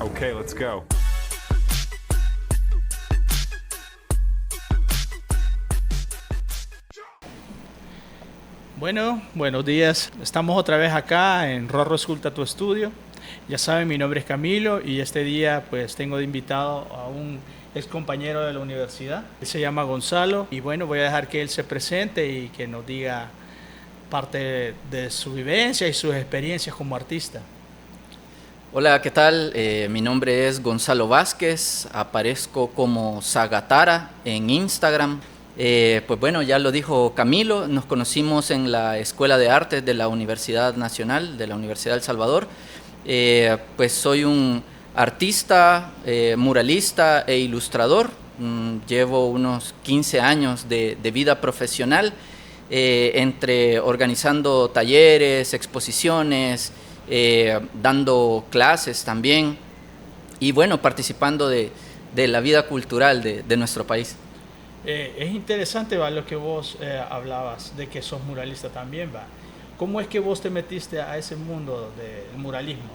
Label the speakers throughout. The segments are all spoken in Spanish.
Speaker 1: Okay, let's go.
Speaker 2: Bueno, buenos días. Estamos otra vez acá en Rorro Esculta tu Estudio. Ya saben, mi nombre es Camilo y este día pues tengo de invitado a un ex compañero de la universidad. Él se llama Gonzalo y bueno, voy a dejar que él se presente y que nos diga parte de su vivencia y sus experiencias como artista.
Speaker 3: Hola, ¿qué tal? Mi nombre es Gonzalo Vázquez, aparezco como Zagatara en Instagram. Pues bueno, ya lo dijo Camilo, nos conocimos en la Escuela de Artes de la Universidad Nacional, de la Universidad de El Salvador. Pues soy un artista, muralista e ilustrador. Llevo unos 15 años de vida profesional, entre organizando talleres, exposiciones, dando clases también y bueno, participando de la vida cultural de nuestro país.
Speaker 2: Es interesante, va, lo que vos hablabas de que sos muralista también, va. ¿Cómo es que vos te metiste a ese mundo del muralismo?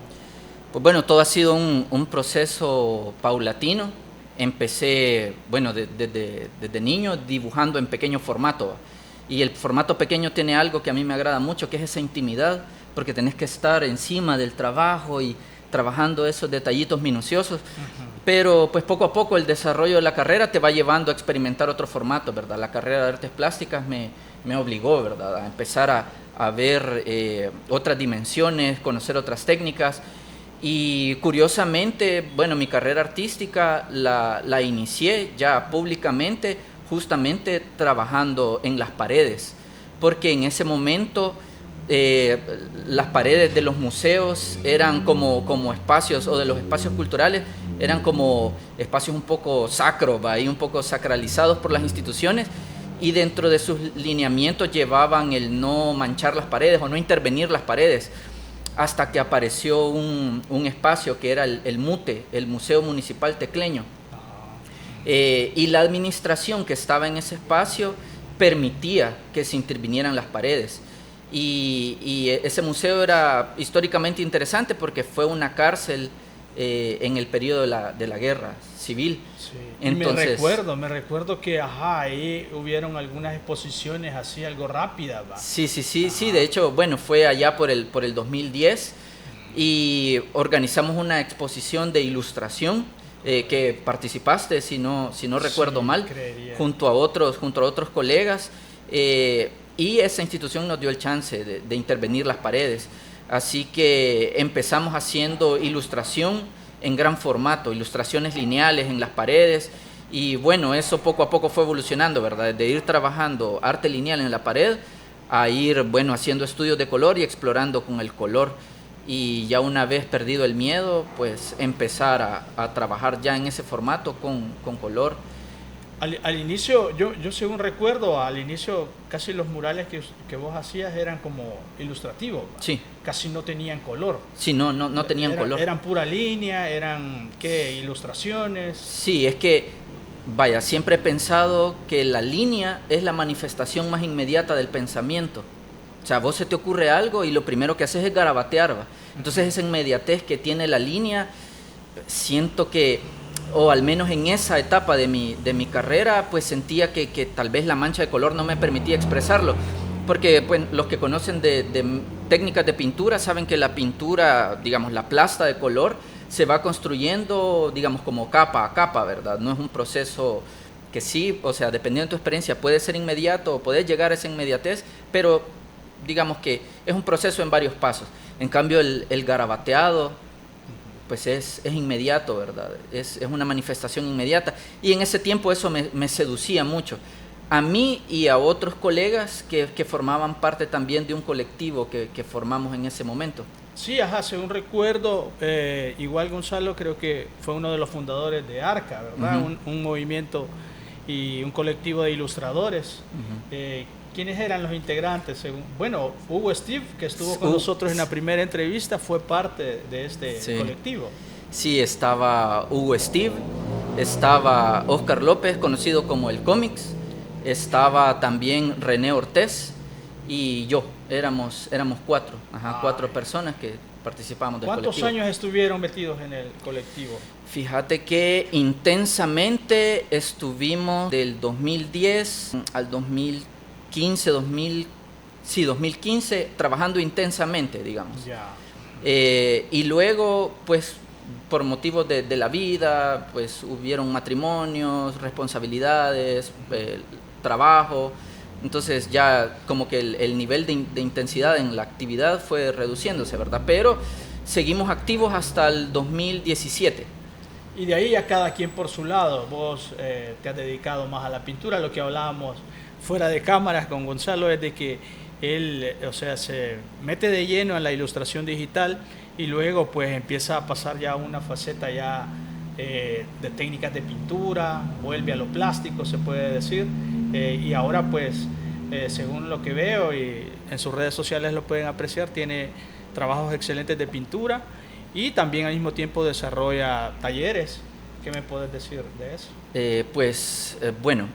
Speaker 3: Pues bueno, todo ha sido un proceso paulatino. Empecé, bueno, desde niño dibujando en pequeño formato. Y el formato pequeño tiene algo que a mí me agrada mucho, que es esa intimidad, porque tenés que estar encima del trabajo y trabajando esos detallitos minuciosos. Pero pues poco a poco el desarrollo de la carrera te va llevando a experimentar otro formato, ¿verdad? La carrera de artes plásticas me obligó, ¿verdad?, a empezar a ver otras dimensiones, conocer otras técnicas. Y curiosamente, bueno, mi carrera artística la inicié ya públicamente, justamente trabajando en las paredes, porque en ese momento las paredes de los museos eran como espacios, o de los espacios culturales, eran como espacios un poco sacros, ahí un poco sacralizados por las instituciones, y dentro de sus lineamientos llevaban el no manchar las paredes o no intervenir las paredes, hasta que apareció un espacio que era el MUTE, el Museo Municipal Tecleño. Y la administración que estaba en ese espacio permitía que se intervinieran las paredes. Y ese museo era históricamente interesante porque fue una cárcel en el periodo de la guerra civil.
Speaker 2: Sí.
Speaker 3: Entonces,
Speaker 2: me recuerdo que ahí hubieron algunas exposiciones así, algo rápidas, ¿va?
Speaker 3: Sí, de hecho, bueno, fue allá por el 2010 y organizamos una exposición de ilustración que participaste, si no recuerdo mal,
Speaker 2: creería.
Speaker 3: junto a otros colegas, y esa institución nos dio el chance de intervenir las paredes. Así que empezamos haciendo ilustración en gran formato, ilustraciones lineales en las paredes, y bueno, eso poco a poco fue evolucionando, ¿verdad? De ir trabajando arte lineal en la pared a ir, bueno, haciendo estudios de color y explorando con el color. Y ya una vez perdido el miedo, pues empezar a trabajar ya en ese formato con color.
Speaker 2: Al inicio, yo según recuerdo, al inicio casi los murales que vos hacías eran como ilustrativos, ¿va?
Speaker 3: Sí.
Speaker 2: Casi no tenían color.
Speaker 3: Sí, no tenían color.
Speaker 2: Eran pura línea, eran, ¿qué? Ilustraciones.
Speaker 3: Sí, es que, vaya, siempre he pensado que la línea es la manifestación más inmediata del pensamiento. O sea, vos se te ocurre algo y lo primero que haces es garabatear, ¿va? Entonces esa inmediatez que tiene la línea, siento que, o al menos en esa etapa de mi carrera, pues sentía que tal vez la mancha de color no me permitía expresarlo. Porque pues, los que conocen de técnicas de pintura saben que la pintura, digamos, la plasta de color se va construyendo, digamos, como capa a capa, ¿verdad? No es un proceso que sí, o sea, dependiendo de tu experiencia, puede ser inmediato o puedes llegar a esa inmediatez, pero digamos que es un proceso en varios pasos. En cambio, el garabateado, pues es inmediato, ¿verdad? Es una manifestación inmediata. Y en ese tiempo eso me seducía mucho. A mí y a otros colegas que formaban parte también de un colectivo que formamos en ese momento.
Speaker 2: Sí, según recuerdo, igual Gonzalo creo que fue uno de los fundadores de ARCA, ¿verdad? Un movimiento y un colectivo de ilustradores. ¿Quiénes eran los integrantes? Bueno, Hugo Steve, que estuvo con nosotros en la primera entrevista, fue parte de este colectivo.
Speaker 3: Sí, estaba Hugo Steve, estaba Oscar López, conocido como el Cómics, estaba también René Ortiz y yo. Éramos cuatro personas que participamos del
Speaker 2: ¿Cuántos
Speaker 3: colectivo.
Speaker 2: años estuvieron metidos en el colectivo?
Speaker 3: Fíjate que intensamente estuvimos del 2010 al 2015, 2015, trabajando intensamente, digamos.
Speaker 2: Ya.
Speaker 3: Y luego, pues, por motivos de la vida, pues hubieron matrimonios, responsabilidades, trabajo. Entonces ya como que el nivel de intensidad en la actividad fue reduciéndose, ¿verdad? Pero seguimos activos hasta el 2017.
Speaker 2: Y de ahí a cada quien por su lado. Vos te has dedicado más a la pintura. Lo que hablábamos fuera de cámaras con Gonzalo es de que él, o sea, se mete de lleno en la ilustración digital y luego pues empieza a pasar ya a una faceta ya de técnicas de pintura, vuelve a lo plástico, se puede decir, y ahora pues, según lo que veo y en sus redes sociales lo pueden apreciar, tiene trabajos excelentes de pintura y también al mismo tiempo desarrolla talleres. ¿Qué me puedes decir de eso?
Speaker 3: Bueno,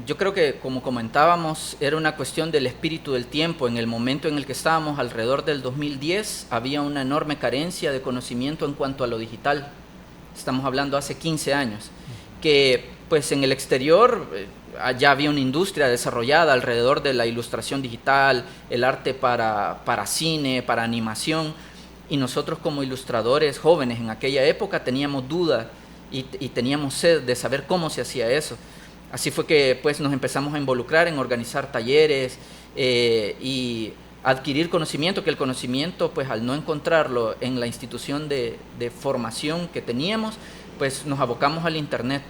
Speaker 3: yo creo que como comentábamos, era una cuestión del espíritu del tiempo. En el momento en el que estábamos, alrededor del 2010, había una enorme carencia de conocimiento en cuanto a lo digital. Estamos hablando hace 15 años, que pues en el exterior ya había una industria desarrollada alrededor de la ilustración digital, el arte para cine, para animación, y nosotros como ilustradores jóvenes en aquella época teníamos duda y teníamos sed de saber cómo se hacía eso. Así fue que pues nos empezamos a involucrar en organizar talleres y adquirir conocimiento, que el conocimiento pues al no encontrarlo en la institución de formación que teníamos, pues nos abocamos al internet,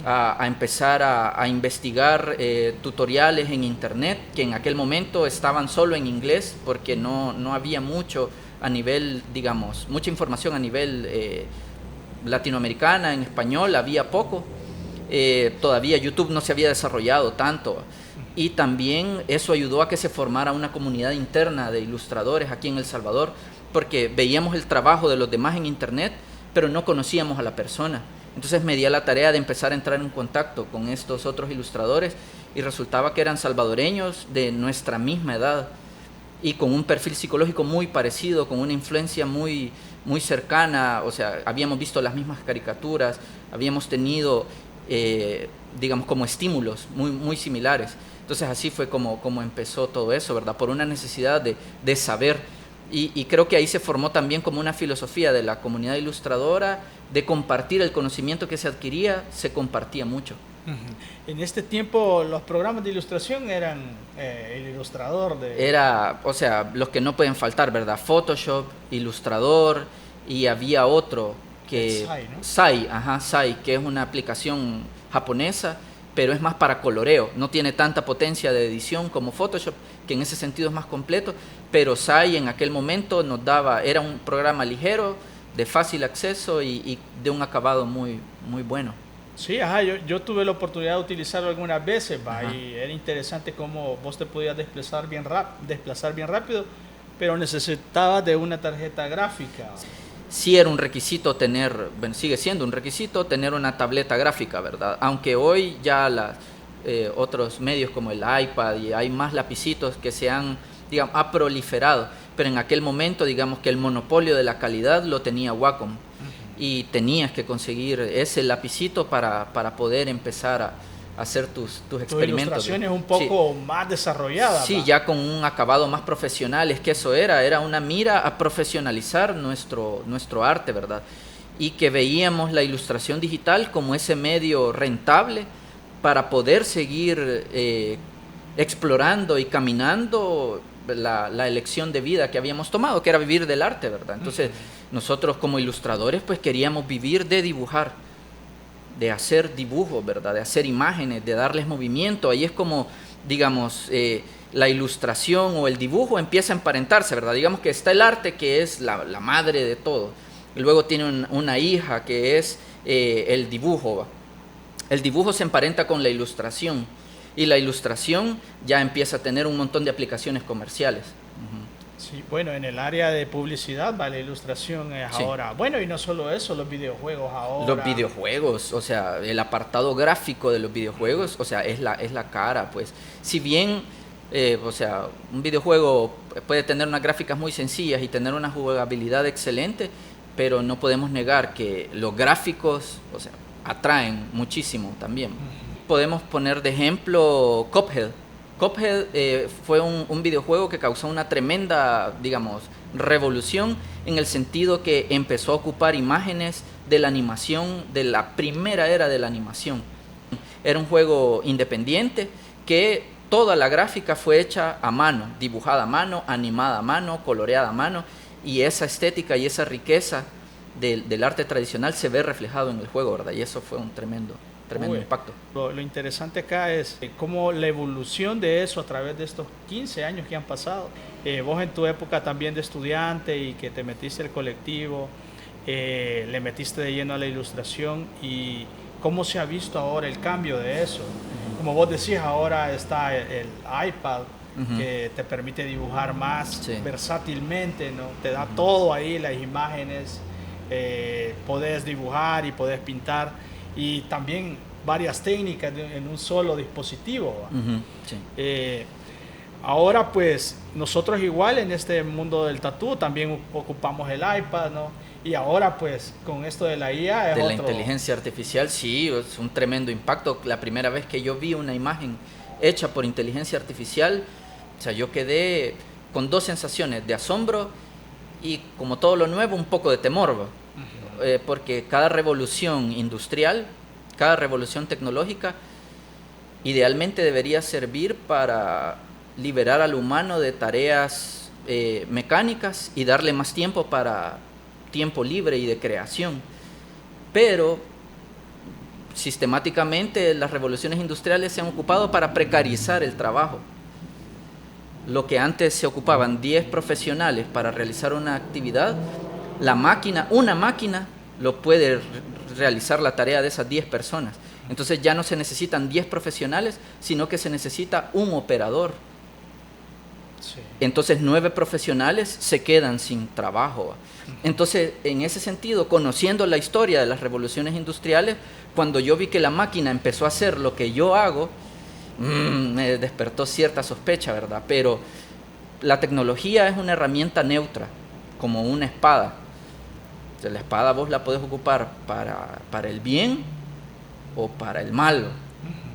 Speaker 3: a empezar a investigar tutoriales en internet, que en aquel momento estaban solo en inglés, porque no había mucho a nivel, digamos, mucha información a nivel latinoamericana, en español había poco. Todavía YouTube no se había desarrollado tanto y también eso ayudó a que se formara una comunidad interna de ilustradores aquí en El Salvador, porque veíamos el trabajo de los demás en internet, pero no conocíamos a la persona. Entonces me di a la tarea de empezar a entrar en contacto con estos otros ilustradores y resultaba que eran salvadoreños de nuestra misma edad y con un perfil psicológico muy parecido, con una influencia muy cercana. O sea, habíamos visto las mismas caricaturas, habíamos tenido digamos, como estímulos muy similares. Entonces así fue como empezó todo eso, ¿verdad? Por una necesidad de saber. Y creo que ahí se formó también como una filosofía de la comunidad ilustradora, de compartir el conocimiento que se adquiría, se compartía mucho.
Speaker 2: En este tiempo los programas de ilustración eran el ilustrador de...
Speaker 3: Era, o sea, los que no pueden faltar, ¿verdad? Photoshop, Illustrator, y había otro que
Speaker 2: Sai, ¿no?
Speaker 3: Sai, que es una aplicación japonesa, pero es más para coloreo, no tiene tanta potencia de edición como Photoshop, que en ese sentido es más completo, pero Sai en aquel momento nos daba, era un programa ligero, de fácil acceso y de un acabado muy bueno.
Speaker 2: Sí, yo tuve la oportunidad de utilizarlo algunas veces, y era interesante cómo vos te podías desplazar bien rápido, pero necesitabas de una tarjeta gráfica.
Speaker 3: Sí era un requisito tener, bueno, sigue siendo un requisito tener una tableta gráfica, ¿verdad? Aunque hoy ya otros medios como el iPad y hay más lapicitos que se han, digamos, ha proliferado, pero en aquel momento, digamos que el monopolio de la calidad lo tenía Wacom y tenías que conseguir ese lapicito para poder empezar a hacer tus experimentos.
Speaker 2: Tu ilustración es un poco más desarrollada.
Speaker 3: Sí, ya con un acabado más profesional. Es que eso era una mira a profesionalizar nuestro arte, ¿verdad? Y que veíamos la ilustración digital como ese medio rentable para poder seguir explorando y caminando la elección de vida que habíamos tomado, que era vivir del arte, ¿verdad? Entonces, nosotros como ilustradores, pues queríamos vivir de dibujar, de hacer dibujos, ¿verdad? De hacer imágenes, de darles movimiento. Ahí es como, digamos, la ilustración o el dibujo empieza a emparentarse, ¿verdad? Digamos que está el arte, que es la madre de todo. Y luego tiene una hija, que es el dibujo. El dibujo se emparenta con la ilustración. Y la ilustración ya empieza a tener un montón de aplicaciones comerciales.
Speaker 2: Sí, bueno, en el área de publicidad, la ilustración es ahora. Bueno, y no solo eso, los videojuegos ahora.
Speaker 3: Los videojuegos, o sea, el apartado gráfico de los videojuegos, o sea, es la cara, pues. Si bien, o sea, un videojuego puede tener unas gráficas muy sencillas y tener una jugabilidad excelente, pero no podemos negar que los gráficos, o sea, atraen muchísimo también. Podemos poner de ejemplo Cuphead. Cuphead fue un videojuego que causó una tremenda, digamos, revolución en el sentido que empezó a ocupar imágenes de la animación, de la primera era de la animación. Era un juego independiente que toda la gráfica fue hecha a mano, dibujada a mano, animada a mano, coloreada a mano, y esa estética y esa riqueza del arte tradicional se ve reflejado en el juego, ¿verdad? Y eso fue un tremendo impacto.
Speaker 2: Lo interesante acá es cómo la evolución de eso a través de estos 15 años que han pasado. Vos en tu época también de estudiante y que te metiste al colectivo, le metiste de lleno a la ilustración, y cómo se ha visto ahora el cambio de eso. Como vos decís, ahora está el iPad, que te permite dibujar más versátilmente, ¿no? Te da todo ahí, las imágenes, podés dibujar y podés pintar, y también varias técnicas en un solo dispositivo. Ahora pues nosotros igual en este mundo del tatú también ocupamos el iPad, ¿no? Y ahora pues con esto de la IA
Speaker 3: la inteligencia artificial, sí, es un tremendo impacto. La primera vez que yo vi una imagen hecha por inteligencia artificial, o sea, yo quedé con dos sensaciones, de asombro y, como todo lo nuevo, un poco de temor, porque cada revolución industrial, cada revolución tecnológica, idealmente debería servir para liberar al humano de tareas mecánicas y darle más tiempo para tiempo libre y de creación. Pero sistemáticamente las revoluciones industriales se han ocupado para precarizar el trabajo. Lo que antes se ocupaban 10 profesionales para realizar una actividad, una máquina lo puede realizar la tarea de esas 10 personas. Entonces ya no se necesitan 10 profesionales, sino que se necesita un operador. Entonces 9 profesionales se quedan sin trabajo. Entonces, en ese sentido, conociendo la historia de las revoluciones industriales, cuando yo vi que la máquina empezó a hacer lo que yo hago, me despertó cierta sospecha, ¿verdad? Pero la tecnología es una herramienta neutra, como una espada. O sea, la espada vos la podés ocupar para el bien o para el mal.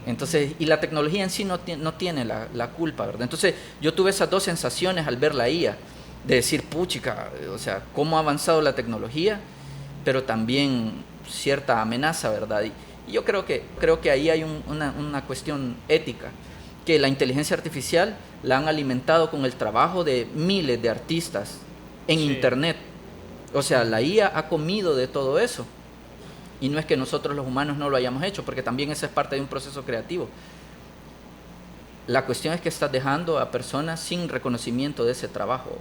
Speaker 3: Entonces, y la tecnología en sí no tiene la culpa, ¿verdad? Entonces, yo tuve esas dos sensaciones al ver la IA, de decir, puchica, o sea, cómo ha avanzado la tecnología, pero también cierta amenaza, ¿verdad? Y yo creo que ahí hay una cuestión ética, que la inteligencia artificial la han alimentado con el trabajo de miles de artistas en Internet. O sea, la IA ha comido de todo eso. Y no es que nosotros los humanos no lo hayamos hecho, porque también esa es parte de un proceso creativo. La cuestión es que estás dejando a personas sin reconocimiento de ese trabajo.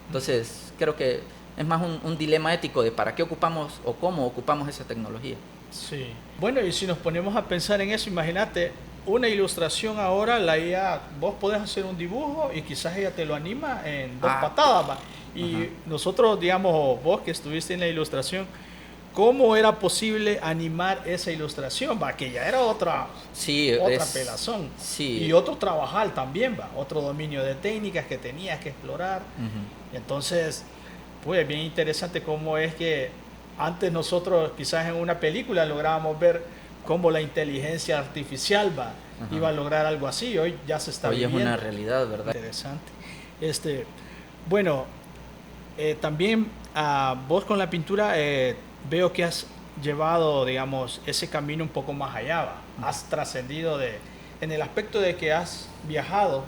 Speaker 3: Entonces, creo que es más un dilema ético de para qué ocupamos o cómo ocupamos esa tecnología.
Speaker 2: Sí. Bueno, y si nos ponemos a pensar en eso, imagínate, una ilustración ahora, la IA, vos podés hacer un dibujo y quizás ella te lo anima en 2 patadas, ¿va? Y nosotros, digamos, vos que estuviste en la ilustración, ¿cómo era posible animar esa ilustración? ¿Va? Que ya era otra pelazón.
Speaker 3: Sí.
Speaker 2: Y otro trabajar también, ¿va? Otro dominio de técnicas que tenías que explorar. Entonces, pues bien interesante cómo es que antes nosotros quizás en una película lográbamos ver cómo la inteligencia artificial iba a lograr algo así. Hoy ya se está viviendo.
Speaker 3: Hoy es una realidad, ¿verdad?
Speaker 2: Interesante. Bueno, también vos con la pintura veo que has llevado, digamos, ese camino un poco más allá, ¿va? Has trascendido en el aspecto de que has viajado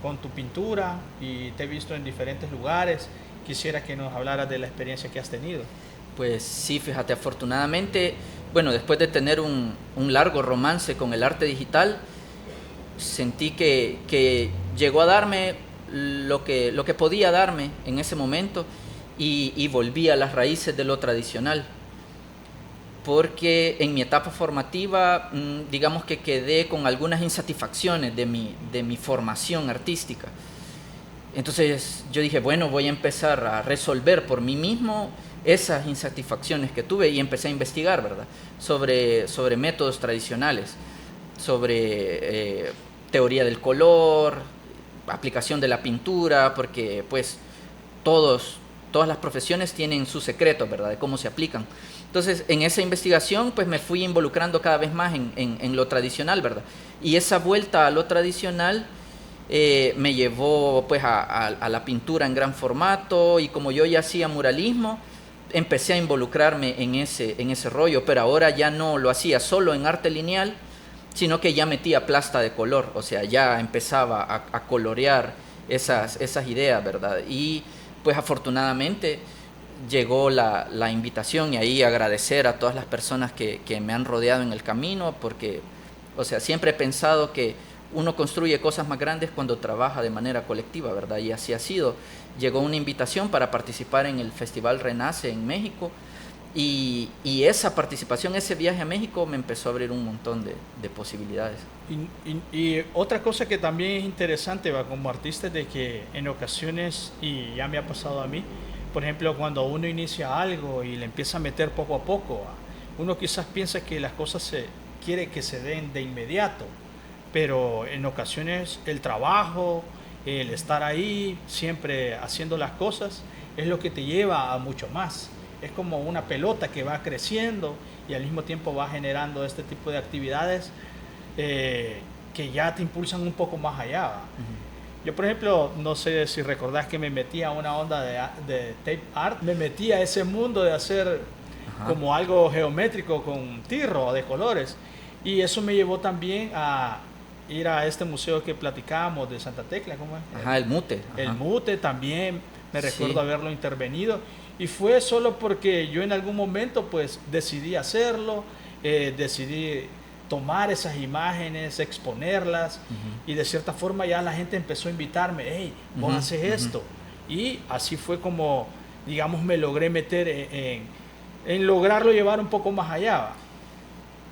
Speaker 2: con tu pintura y te he visto en diferentes lugares. Quisiera que nos hablaras de la experiencia que has tenido.
Speaker 3: Pues sí, fíjate, afortunadamente, bueno, después de tener un largo romance con el arte digital, sentí que llegó a darme lo que podía darme en ese momento, y volví a las raíces de lo tradicional. Porque en mi etapa formativa, digamos que quedé con algunas insatisfacciones de mi formación artística. Entonces yo dije, bueno, voy a empezar a resolver por mí mismo esas insatisfacciones que tuve, y empecé a investigar, ¿verdad? Sobre métodos tradicionales, sobre teoría del color, aplicación de la pintura, porque pues todas las profesiones tienen sus secretos, ¿verdad? De cómo se aplican. Entonces, en esa investigación, pues me fui involucrando cada vez más en lo tradicional, ¿verdad? Y esa vuelta a lo tradicional me llevó pues a la pintura en gran formato, y como yo ya hacía muralismo, empecé a involucrarme en ese rollo, pero ahora ya no lo hacía solo en arte lineal, sino que ya metía plasta de color, o sea, ya empezaba a colorear esas ideas, ¿verdad? Y pues afortunadamente llegó la invitación, y ahí agradecer a todas las personas que me han rodeado en el camino, porque, o sea, siempre he pensado que uno construye cosas más grandes cuando trabaja de manera colectiva, ¿verdad? Y así ha sido. Llegó una invitación para participar en el Festival Renace en México, y esa participación, ese viaje a México me empezó a abrir un montón de posibilidades.
Speaker 2: Y otra cosa que también es interesante, va, como artista, es de que en ocasiones, y ya me ha pasado a mí, por ejemplo, cuando uno inicia algo y le empieza a meter poco a poco, uno quizás piensa que las cosas quiere que se den de inmediato, pero en ocasiones el trabajo, el estar ahí, siempre haciendo las cosas, es lo que te lleva a mucho más. Es como una pelota que va creciendo y al mismo tiempo va generando este tipo de actividades que ya te impulsan un poco más allá. Uh-huh. Yo, por ejemplo, no sé si recordás que me metí a una onda de tape art, me metí a ese mundo de hacer uh-huh. como algo geométrico con tirro de colores, y eso me llevó también a ir a este museo que platicábamos de Santa Tecla, ¿cómo es?
Speaker 3: Ajá, el Mute. Ajá.
Speaker 2: El Mute también, me recuerdo haberlo intervenido, y fue solo porque yo en algún momento pues decidí hacerlo, decidí tomar esas imágenes, exponerlas, uh-huh. y de cierta forma ya la gente empezó a invitarme, hey, vos uh-huh. haces esto, uh-huh. y así fue como, digamos, me logré meter en lograrlo llevar un poco más allá.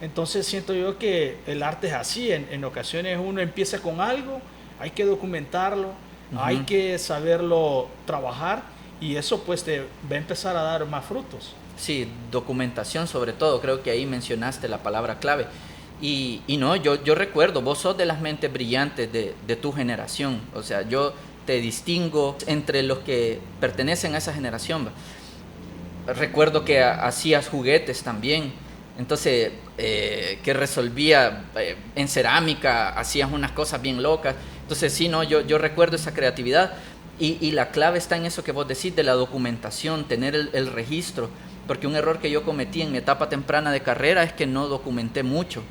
Speaker 2: Entonces siento yo que el arte es así, en ocasiones uno empieza con algo, hay que documentarlo, uh-huh. hay que saberlo trabajar, y eso pues te va a empezar a dar más frutos.
Speaker 3: Sí, documentación sobre todo, creo que ahí mencionaste la palabra clave. Y no, yo recuerdo, vos sos de las mentes brillantes de tu generación, o sea, yo te distingo entre los que pertenecen a esa generación. Recuerdo que hacías juguetes también, entonces que resolvía en cerámica, hacías unas cosas bien locas. Entonces sí, no, yo recuerdo esa creatividad, y la clave está en eso que vos decís de la documentación, tener el registro, porque un error que yo cometí en mi etapa temprana de carrera es que no documenté mucho.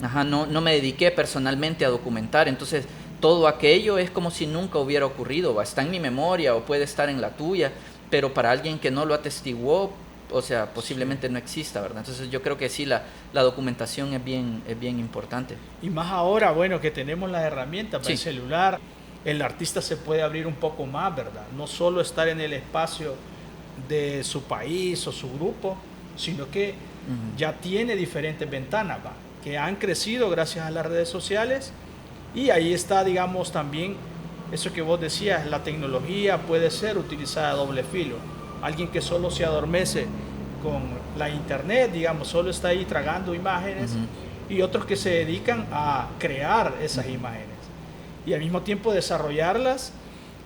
Speaker 3: Ajá, no me dediqué personalmente a documentar, entonces todo aquello es como si nunca hubiera ocurrido, está en mi memoria o puede estar en la tuya, pero para alguien que no lo atestiguó, o sea, posiblemente no exista, ¿verdad? Entonces yo creo que sí, la documentación es bien importante.
Speaker 2: Y más ahora, bueno, que tenemos las herramientas para el celular, el artista se puede abrir un poco más, ¿verdad? No solo estar en el espacio de su país o su grupo, sino que uh-huh. ya tiene diferentes ventanas, ¿va? Que han crecido gracias a las redes sociales, y ahí está, digamos, también eso que vos decías, la tecnología puede ser utilizada a doble filo. Alguien que solo se adormece con la internet, digamos, solo está ahí tragando imágenes, uh-huh. y otros que se dedican a crear esas uh-huh. imágenes y al mismo tiempo desarrollarlas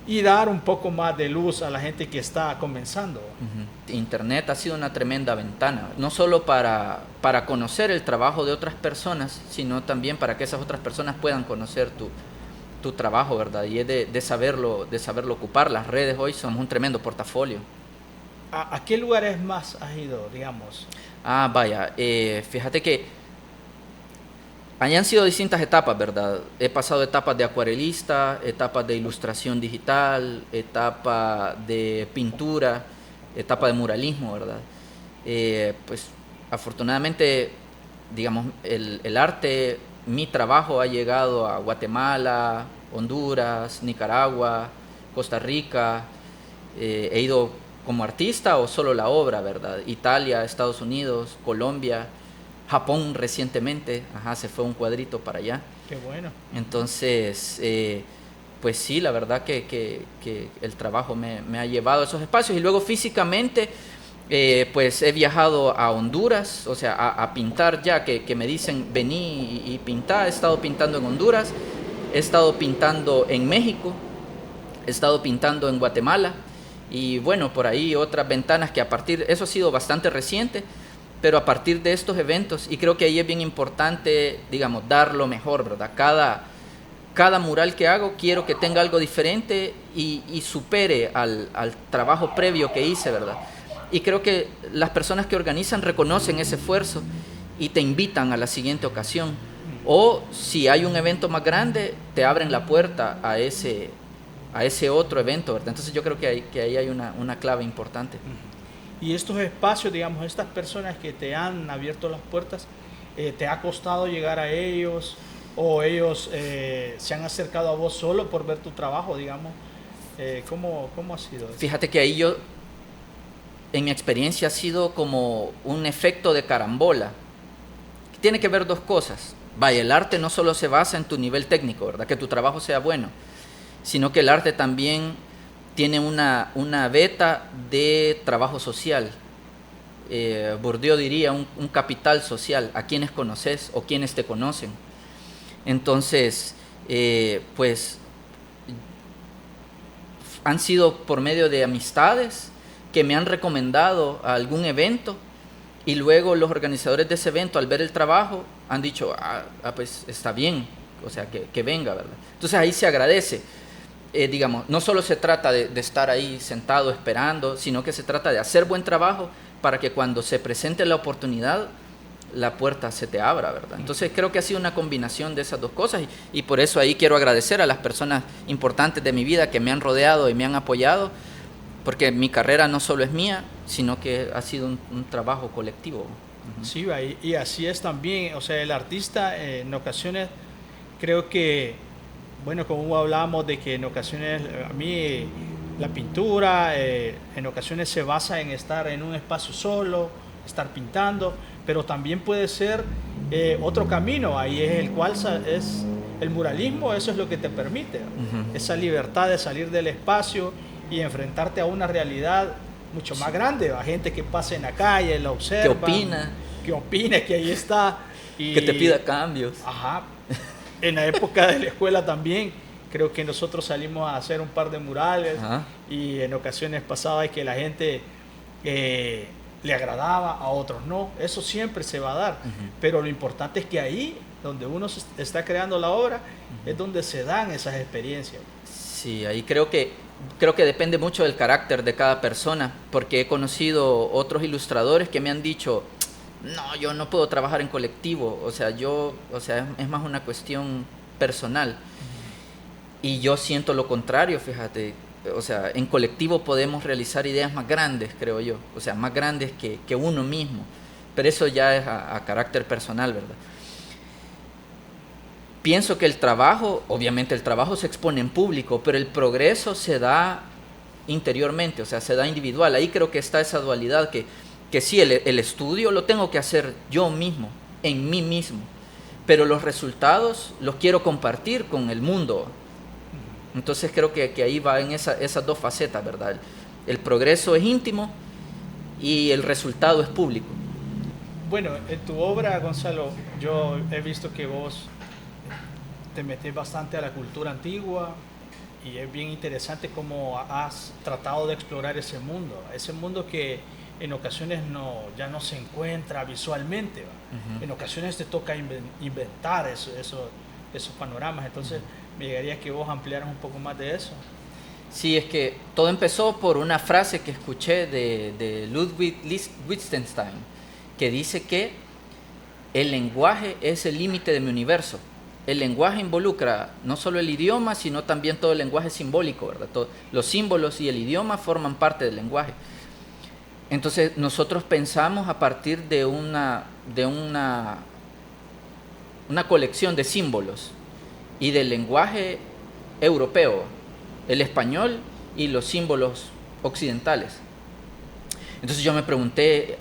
Speaker 2: y dar un poco más de luz a la gente que está comenzando.
Speaker 3: Uh-huh. Internet ha sido una tremenda ventana, no solo para conocer el trabajo de otras personas, sino también para que esas otras personas puedan conocer tu trabajo, ¿verdad? Y es de saberlo ocupar. Las redes hoy son un tremendo portafolio.
Speaker 2: ¿A qué lugares más has ido, digamos?
Speaker 3: Vaya, fíjate que han sido distintas etapas, ¿verdad? He pasado etapas de acuarelista, etapas de ilustración digital, etapa de pintura, etapa de muralismo, ¿verdad? Pues afortunadamente, digamos, el arte, mi trabajo ha llegado a Guatemala, Honduras, Nicaragua, Costa Rica. He ido como artista o solo la obra, ¿verdad? Italia, Estados Unidos, Colombia, Japón recientemente, se fue un cuadrito para allá.
Speaker 2: Qué bueno.
Speaker 3: Entonces, pues sí, la verdad que el trabajo me ha llevado a esos espacios. Y luego físicamente, pues he viajado a Honduras, o sea, a pintar ya, que me dicen vení y pintá. He estado pintando en Honduras, he estado pintando en México, he estado pintando en Guatemala y bueno, por ahí otras ventanas que eso ha sido bastante reciente, pero a partir de estos eventos, y creo que ahí es bien importante, digamos, dar lo mejor, ¿verdad? Cada mural que hago quiero que tenga algo diferente y supere al trabajo previo que hice, ¿verdad? Y creo que las personas que organizan reconocen ese esfuerzo y te invitan a la siguiente ocasión. O si hay un evento más grande, te abren la puerta a ese otro evento, ¿verdad? Entonces yo creo que ahí hay una clave importante.
Speaker 2: Y estos espacios, digamos, estas personas que te han abierto las puertas, ¿te ha costado llegar a ellos? ¿O ellos se han acercado a vos solo por ver tu trabajo, digamos? ¿Cómo ha sido eso?
Speaker 3: Fíjate que ahí yo, en mi experiencia, ha sido como un efecto de carambola. Tiene que ver dos cosas. Vaya, el arte no solo se basa en tu nivel técnico, ¿verdad? Que tu trabajo sea bueno, sino que el arte también tiene una veta de trabajo social. Bourdieu diría un capital social, a quienes conoces o quienes te conocen. Entonces, pues, han sido por medio de amistades que me han recomendado a algún evento y luego los organizadores de ese evento, al ver el trabajo, han dicho, pues está bien, o sea, que venga, ¿verdad? Entonces ahí se agradece. Digamos, no solo se trata de estar ahí sentado esperando, sino que se trata de hacer buen trabajo para que cuando se presente la oportunidad, la puerta se te abra, ¿verdad? Entonces creo que ha sido una combinación de esas dos cosas y por eso ahí quiero agradecer a las personas importantes de mi vida que me han rodeado y me han apoyado, porque mi carrera no solo es mía, sino que ha sido un trabajo colectivo.
Speaker 2: Sí, y así es también, o sea, el artista en ocasiones creo que, bueno, como hablábamos de que en ocasiones a mí la pintura en ocasiones se basa en estar en un espacio solo, estar pintando, pero también puede ser otro camino, ahí es el cual es el muralismo, eso es lo que te permite, esa libertad de salir del espacio y enfrentarte a una realidad mucho más grande, a gente que pasa en la calle, la observa, que opina, que ahí está. Y,
Speaker 3: que te pida cambios.
Speaker 2: Ajá. En la época de la escuela también, creo que nosotros salimos a hacer un par de murales. Ajá. Y en ocasiones pasaba que la gente le agradaba, a otros no. Eso siempre se va a dar. Pero lo importante es que ahí, donde uno está creando la obra, es donde se dan esas experiencias.
Speaker 3: Sí, ahí creo que depende mucho del carácter de cada persona, porque he conocido otros ilustradores que me han dicho, no, yo no puedo trabajar en colectivo, o sea, es más una cuestión personal. Y yo siento lo contrario, fíjate, o sea, en colectivo podemos realizar ideas más grandes, creo yo, o sea, más grandes que uno mismo, pero eso ya es a carácter personal, ¿verdad? Pienso que el trabajo, obviamente el trabajo se expone en público, pero el progreso se da interiormente, o sea, se da individual. Ahí creo que está esa dualidad, que sí, el estudio lo tengo que hacer yo mismo, en mí mismo, pero los resultados los quiero compartir con el mundo. Entonces creo que ahí va en esas dos facetas, ¿verdad? El progreso es íntimo y el resultado es público.
Speaker 2: Bueno, en tu obra, Gonzalo, yo he visto que vos te metes bastante a la cultura antigua y es bien interesante cómo has tratado de explorar ese mundo que en ocasiones ya no se encuentra visualmente. En ocasiones te toca inventar esos panoramas, entonces me llegaría que vos ampliaras un poco más de eso.
Speaker 3: Sí, es que todo empezó por una frase que escuché de Ludwig Wittgenstein, que dice que el lenguaje es el límite de mi universo. El lenguaje involucra no solo el idioma, sino también todo el lenguaje simbólico, ¿verdad? Los símbolos y el idioma forman parte del lenguaje. Entonces nosotros pensamos a partir de una colección de símbolos y del lenguaje europeo, el español y los símbolos occidentales. Entonces yo me pregunté,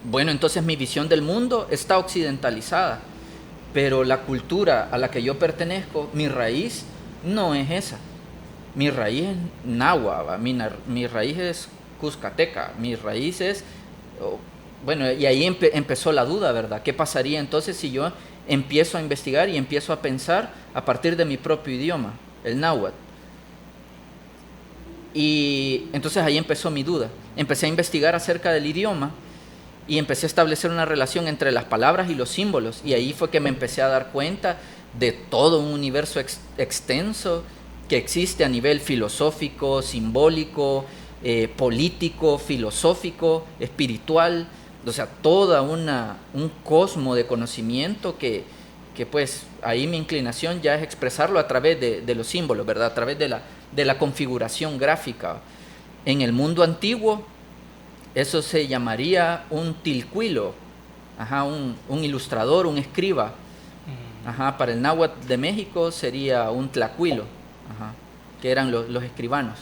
Speaker 3: bueno, entonces mi visión del mundo está occidentalizada, pero la cultura a la que yo pertenezco, mi raíz no es esa. Mi raíz es náhuatl, mi raíz es cuscateca, mi raíz es... Bueno, y ahí empezó la duda, ¿verdad? ¿Qué pasaría entonces si yo empiezo a investigar y empiezo a pensar a partir de mi propio idioma, el náhuatl. Y entonces ahí empezó mi duda. Empecé a investigar acerca del idioma y empecé a establecer una relación entre las palabras y los símbolos. Y ahí fue que me empecé a dar cuenta de todo un universo extenso que existe a nivel filosófico, simbólico, político, filosófico, espiritual. O sea, toda un cosmo de conocimiento que pues ahí mi inclinación ya es expresarlo a través de los símbolos, ¿verdad? A través de la configuración gráfica. En el mundo antiguo, eso se llamaría un tilcuilo, un ilustrador, un escriba. Para el náhuatl de México sería un tlacuilo, que eran los escribanos.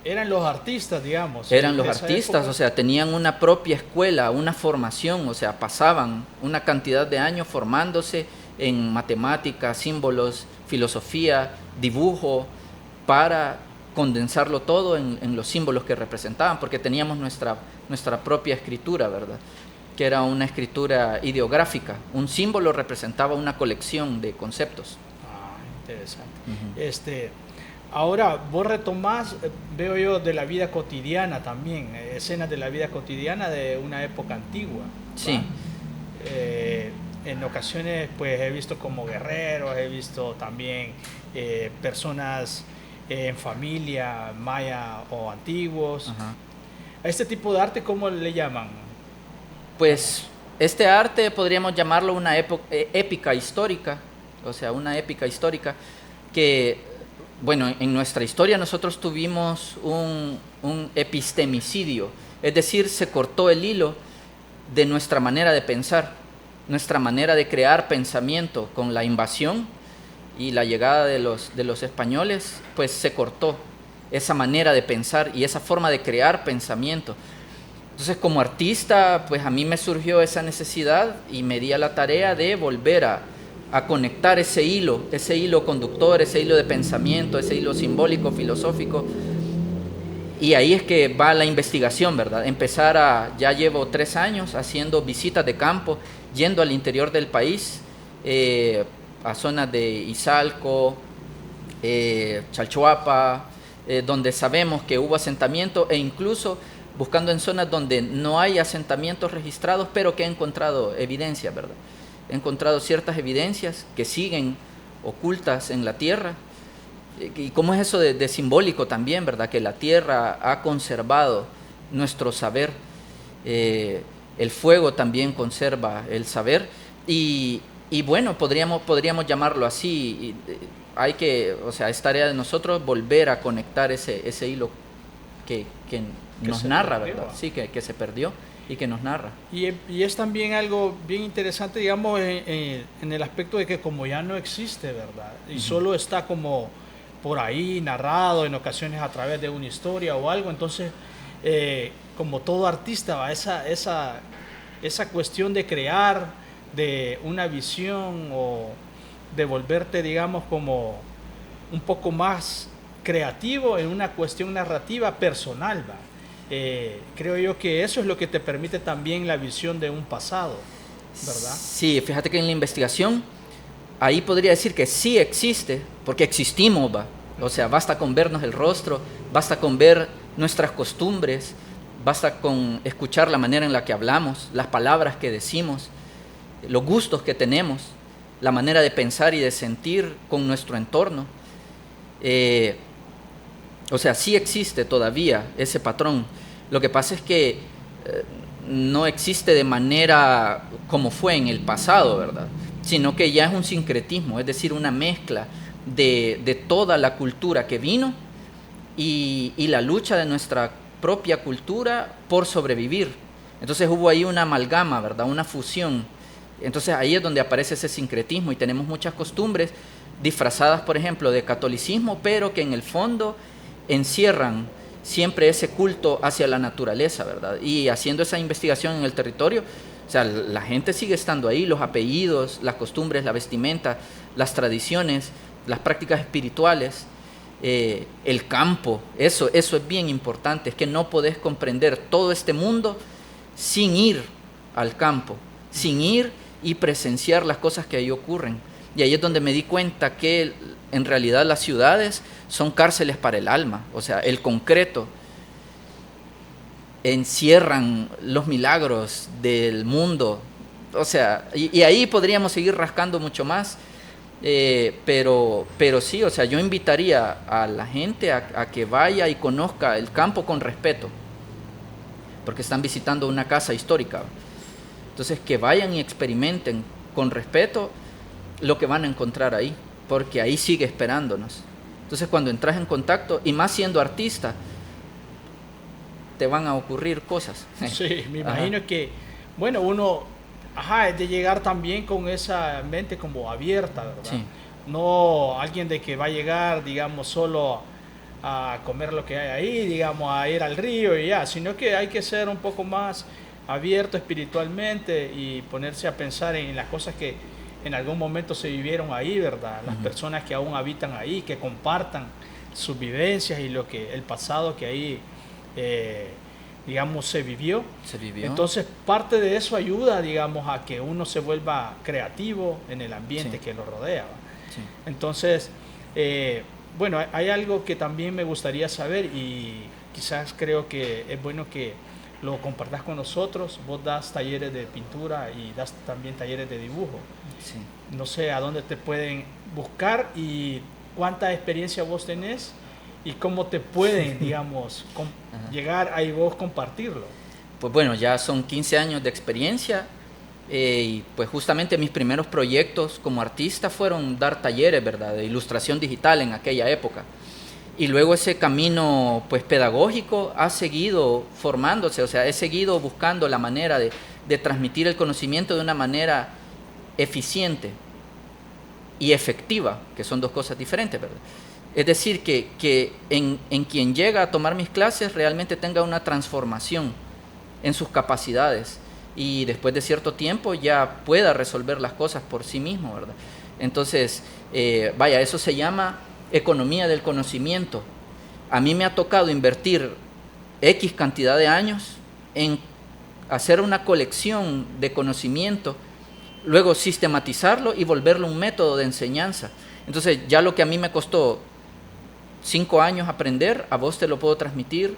Speaker 2: Eran los artistas, digamos.
Speaker 3: Eran los artistas, época. O sea, tenían una propia escuela, una formación, o sea, pasaban una cantidad de años formándose en matemáticas, símbolos, filosofía, dibujo, para condensarlo todo en los símbolos que representaban, porque teníamos nuestra propia escritura, ¿verdad? Que era una escritura ideográfica. Un símbolo representaba una colección de conceptos.
Speaker 2: Interesante. Ahora, vos retomás, veo yo, de la vida cotidiana también, escenas de la vida cotidiana de una época antigua.
Speaker 3: Sí.
Speaker 2: En ocasiones, pues, he visto como guerreros, he visto también personas en familia, maya o antiguos. A este tipo de arte, ¿cómo le llaman?
Speaker 3: Pues, este arte podríamos llamarlo una épica histórica, o sea, una épica histórica que... Bueno, en nuestra historia nosotros tuvimos un epistemicidio, es decir, se cortó el hilo de nuestra manera de pensar, nuestra manera de crear pensamiento. Con la invasión y la llegada de los españoles, pues se cortó esa manera de pensar y esa forma de crear pensamiento. Entonces, como artista, pues a mí me surgió esa necesidad y me di a la tarea de volver a conectar ese hilo conductor, ese hilo de pensamiento, ese hilo simbólico, filosófico. Y ahí es que va la investigación, ¿verdad? Ya llevo 3 años haciendo visitas de campo, yendo al interior del país, a zonas de Izalco, Chalchuapa, donde sabemos que hubo asentamiento, e incluso buscando en zonas donde no hay asentamientos registrados, pero que he encontrado evidencia, ¿verdad? He encontrado ciertas evidencias que siguen ocultas en la tierra. Y cómo es eso de simbólico también, ¿verdad? Que la tierra ha conservado nuestro saber. El fuego también conserva el saber. Y bueno, podríamos llamarlo así. Es tarea de nosotros volver a conectar ese hilo que nos narra, ¿verdad? Sí, que se perdió. Y que nos narra.
Speaker 2: Y es también algo bien interesante, digamos, en el aspecto de que como ya no existe, ¿verdad? Y solo está como por ahí narrado en ocasiones a través de una historia o algo, entonces, como todo artista, ¿va? Esa cuestión de crear, de una visión o de volverte, digamos, como un poco más creativo en una cuestión narrativa personal, ¿va? Creo yo que eso es lo que te permite también la visión de un pasado, ¿verdad?
Speaker 3: Sí, fíjate que en la investigación ahí podría decir que sí existe, porque existimos, ¿va? O sea, basta con vernos el rostro, basta con ver nuestras costumbres, basta con escuchar la manera en la que hablamos, las palabras que decimos, los gustos que tenemos, la manera de pensar y de sentir con nuestro entorno. O sea, sí existe todavía ese patrón. Lo que pasa es que no existe de manera como fue en el pasado, ¿verdad? Sino que ya es un sincretismo, es decir, una mezcla de toda la cultura que vino y la lucha de nuestra propia cultura por sobrevivir. Entonces hubo ahí una amalgama, ¿verdad? Una fusión. Entonces ahí es donde aparece ese sincretismo y tenemos muchas costumbres disfrazadas, por ejemplo, de catolicismo, pero que en el fondo encierran siempre ese culto hacia la naturaleza, ¿verdad? Y haciendo esa investigación en el territorio, o sea, la gente sigue estando ahí, los apellidos, las costumbres, la vestimenta, las tradiciones, las prácticas espirituales, el campo, eso es bien importante, es que no podés comprender todo este mundo sin ir al campo, sin ir y presenciar las cosas que ahí ocurren. Y ahí es donde me di cuenta que en realidad las ciudades son cárceles para el alma, o sea, el concreto encierran los milagros del mundo, o sea, y ahí podríamos seguir rascando mucho más, pero sí, o sea, yo invitaría a la gente a que vaya y conozca el campo con respeto, porque están visitando una casa histórica. Entonces, que vayan y experimenten con respeto lo que van a encontrar ahí, porque ahí sigue esperándonos. Entonces, cuando entras en contacto, y más siendo artista, te van a ocurrir cosas.
Speaker 2: Sí, me imagino que, bueno, uno, es de llegar también con esa mente como abierta, ¿verdad?
Speaker 3: Sí.
Speaker 2: No alguien de que va a llegar, digamos, solo a comer lo que hay ahí, digamos, a ir al río y ya, sino que hay que ser un poco más abierto espiritualmente y ponerse a pensar en las cosas que en algún momento se vivieron ahí, ¿verdad? Las personas que aún habitan ahí, que compartan sus vivencias y lo que el pasado que ahí, digamos, se vivió. Entonces, parte de eso ayuda, digamos, a que uno se vuelva creativo en el ambiente que lo rodea, ¿va?
Speaker 3: Sí.
Speaker 2: Entonces, bueno, hay algo que también me gustaría saber y quizás creo que es bueno que lo compartas con nosotros. Vos das talleres de pintura y das también talleres de dibujo.
Speaker 3: Sí.
Speaker 2: No sé a dónde te pueden buscar y cuánta experiencia vos tenés y cómo te pueden, digamos, llegar ahí vos compartirlo.
Speaker 3: Pues bueno, ya son 15 años de experiencia y pues justamente mis primeros proyectos como artista fueron dar talleres, ¿verdad?, de ilustración digital en aquella época. Y luego ese camino pues pedagógico ha seguido formándose, o sea, he seguido buscando la manera de transmitir el conocimiento de una manera eficiente y efectiva, que son dos cosas diferentes, ¿verdad? Es decir, que en quien llega a tomar mis clases realmente tenga una transformación en sus capacidades y después de cierto tiempo ya pueda resolver las cosas por sí mismo, ¿verdad? Entonces, vaya, eso se llama economía del conocimiento. A mí me ha tocado invertir X cantidad de años en hacer una colección de conocimiento, luego sistematizarlo y volverlo un método de enseñanza. Entonces, ya lo que a mí me costó 5 años aprender, a vos te lo puedo transmitir